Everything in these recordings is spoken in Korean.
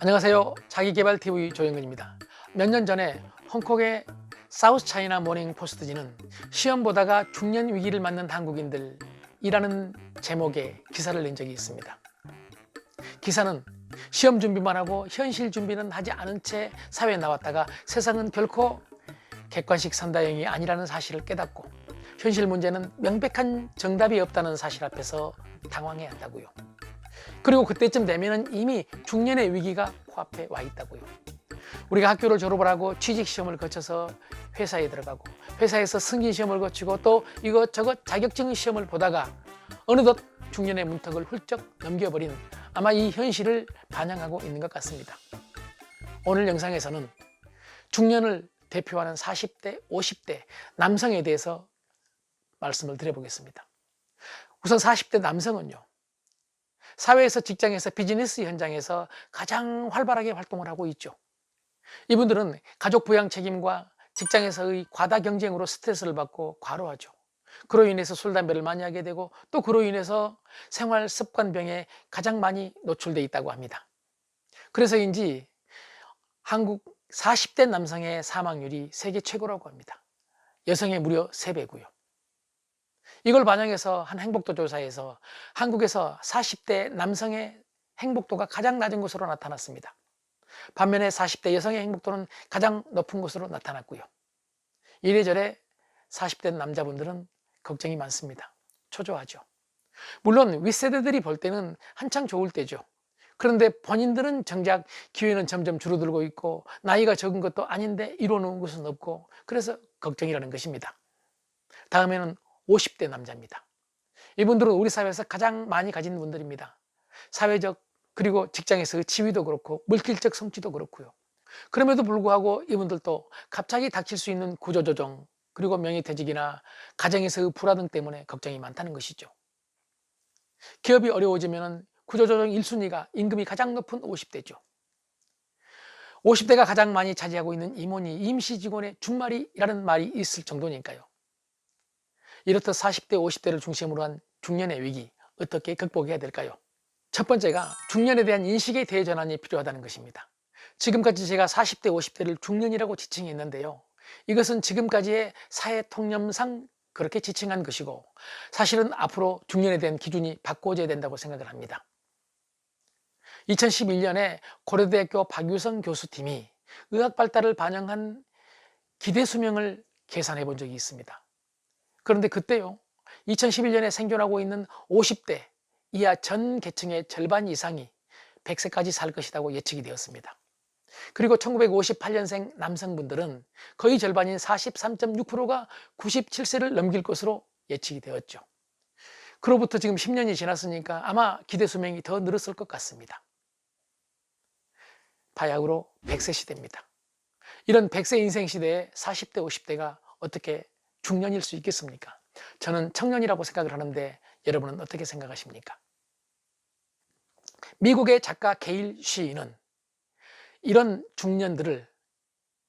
안녕하세요. 자기계발TV 조영근입니다. 몇 년 전에 홍콩의 사우스 차이나 모닝 포스트지는 시험 보다가 중년 위기를 맞는 한국인들이라는 제목의 기사를 낸 적이 있습니다. 기사는 시험 준비만 하고 현실 준비는 하지 않은 채 사회에 나왔다가 세상은 결코 객관식 선다형이 아니라는 사실을 깨닫고 현실 문제는 명백한 정답이 없다는 사실 앞에서 당황해야 한다고요. 그리고 그때쯤 되면 이미 중년의 위기가 코앞에 와 있다고요. 우리가 학교를 졸업을 하고 취직시험을 거쳐서 회사에 들어가고 회사에서 승진시험을 거치고 또 이것저것 자격증 시험을 보다가 어느덧 중년의 문턱을 훌쩍 넘겨버린 아마 이 현실을 반영하고 있는 것 같습니다. 오늘 영상에서는 중년을 대표하는 40대, 50대 남성에 대해서 말씀을 드려보겠습니다. 우선 40대 남성은요, 사회에서, 직장에서, 비즈니스 현장에서 가장 활발하게 활동을 하고 있죠. 이분들은 가족 부양 책임과 직장에서의 과다 경쟁으로 스트레스를 받고 과로하죠. 그로 인해서 술, 담배를 많이 하게 되고 또 그로 인해서 생활 습관병에 가장 많이 노출되어 있다고 합니다. 그래서인지 한국 40대 남성의 사망률이 세계 최고라고 합니다. 여성의 무려 3배고요. 이걸 반영해서 한 행복도 조사에서 한국에서 40대 남성의 행복도가 가장 낮은 것으로 나타났습니다. 반면에 40대 여성의 행복도는 가장 높은 것으로 나타났고요. 이래저래 40대 남자분들은 걱정이 많습니다. 초조하죠. 물론 윗세대들이 볼 때는 한창 좋을 때죠. 그런데 본인들은 정작 기회는 점점 줄어들고 있고 나이가 적은 것도 아닌데 이뤄놓은 것은 없고 그래서 걱정이라는 것입니다. 다음에는 50대 남자입니다. 이분들은 우리 사회에서 가장 많이 가진 분들입니다. 사회적 그리고 직장에서의 지위도 그렇고 물질적 성취도 그렇고요. 그럼에도 불구하고 이분들도 갑자기 닥칠 수 있는 구조조정 그리고 명예퇴직이나 가정에서의 불화등 때문에 걱정이 많다는 것이죠. 기업이 어려워지면 구조조정 1순위가 임금이 가장 높은 50대죠. 50대가 가장 많이 차지하고 있는 임원이 임시직원의 준말이라는 말이 있을 정도니까요. 이렇듯 40대, 50대를 중심으로 한 중년의 위기 어떻게 극복해야 될까요? 첫 번째가 중년에 대한 인식의 대전환이 필요하다는 것입니다. 지금까지 제가 40대, 50대를 중년이라고 지칭했는데요. 이것은 지금까지의 사회 통념상 그렇게 지칭한 것이고 사실은 앞으로 중년에 대한 기준이 바꿔져야 된다고 생각을 합니다. 2011년에 고려대학교 박유성 교수팀이 의학 발달을 반영한 기대 수명을 계산해 본 적이 있습니다. 그런데 그때요, 2011년에 생존하고 있는 50대 이하 전 계층의 절반 이상이 100세까지 살 것이라고 예측이 되었습니다. 그리고 1958년생 남성분들은 거의 절반인 43.6%가 97세를 넘길 것으로 예측이 되었죠. 그로부터 지금 10년이 지났으니까 아마 기대 수명이 더 늘었을 것 같습니다. 바야흐로 100세 시대입니다. 이런 100세 인생 시대에 40대, 50대가 어떻게 중년일 수 있겠습니까? 저는 청년이라고 생각을 하는데 여러분은 어떻게 생각하십니까? 미국의 작가 게일 시인은 이런 중년들을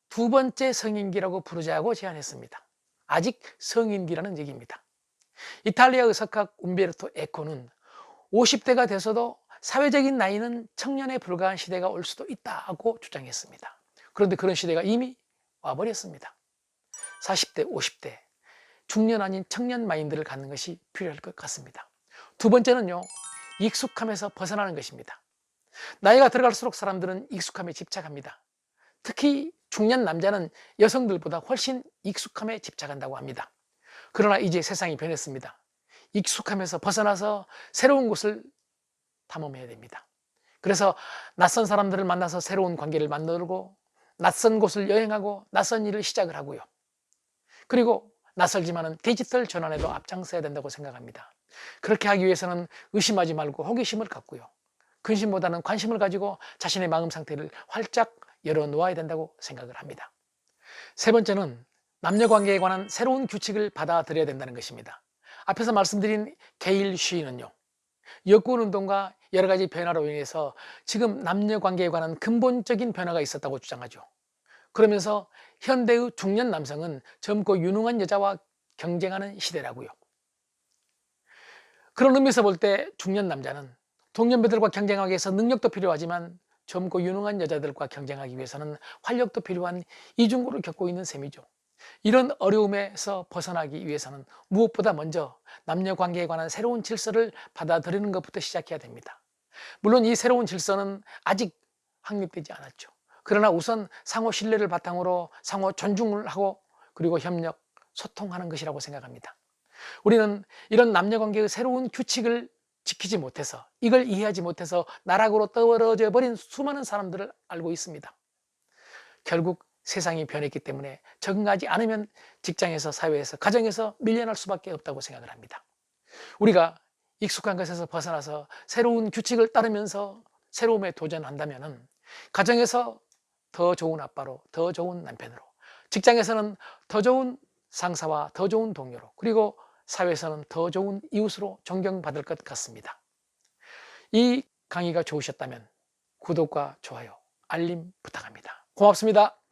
두 번째 성인기라고 부르자고 제안했습니다. 아직 성인기라는 얘기입니다. 이탈리아 의석학 움베르토 에코는 50대가 돼서도 사회적인 나이는 청년에 불과한 시대가 올 수도 있다고 주장했습니다. 그런데 그런 시대가 이미 와버렸습니다. 40대, 50대, 중년 아닌 청년 마인드를 갖는 것이 필요할 것 같습니다. 두 번째는요, 익숙함에서 벗어나는 것입니다. 나이가 들어갈수록 사람들은 익숙함에 집착합니다. 특히 중년 남자는 여성들보다 훨씬 익숙함에 집착한다고 합니다. 그러나 이제 세상이 변했습니다. 익숙함에서 벗어나서 새로운 곳을 탐험해야 됩니다. 그래서 낯선 사람들을 만나서 새로운 관계를 만들고 낯선 곳을 여행하고 낯선 일을 시작을 하고요. 그리고 낯설지만은 디지털 전환에도 앞장서야 된다고 생각합니다. 그렇게 하기 위해서는 의심하지 말고 호기심을 갖고요. 근심보다는 관심을 가지고 자신의 마음 상태를 활짝 열어놓아야 된다고 생각을 합니다. 세 번째는 남녀관계에 관한 새로운 규칙을 받아들여야 된다는 것입니다. 앞에서 말씀드린 게일 시인은요, 여권운동과 여러 가지 변화로 인해서 지금 남녀관계에 관한 근본적인 변화가 있었다고 주장하죠. 그러면서 현대의 중년 남성은 젊고 유능한 여자와 경쟁하는 시대라고요. 그런 의미에서 볼 때 중년 남자는 동년배들과 경쟁하기 위해서 능력도 필요하지만 젊고 유능한 여자들과 경쟁하기 위해서는 활력도 필요한 이중고를 겪고 있는 셈이죠. 이런 어려움에서 벗어나기 위해서는 무엇보다 먼저 남녀 관계에 관한 새로운 질서를 받아들이는 것부터 시작해야 됩니다. 물론 이 새로운 질서는 아직 확립되지 않았죠. 그러나 우선 상호 신뢰를 바탕으로 상호 존중을 하고 그리고 협력, 소통하는 것이라고 생각합니다. 우리는 이런 남녀 관계의 새로운 규칙을 지키지 못해서, 이걸 이해하지 못해서 나락으로 떨어져 버린 수많은 사람들을 알고 있습니다. 결국 세상이 변했기 때문에 적응하지 않으면 직장에서, 사회에서, 가정에서 밀려날 수밖에 없다고 생각을 합니다. 우리가 익숙한 것에서 벗어나서 새로운 규칙을 따르면서 새로움에 도전한다면 가정에서 더 좋은 아빠로, 더 좋은 남편으로, 직장에서는 더 좋은 상사와 더 좋은 동료로, 그리고 사회에서는 더 좋은 이웃으로 존경받을 것 같습니다. 이 강의가 좋으셨다면 구독과 좋아요, 알림 부탁합니다. 고맙습니다.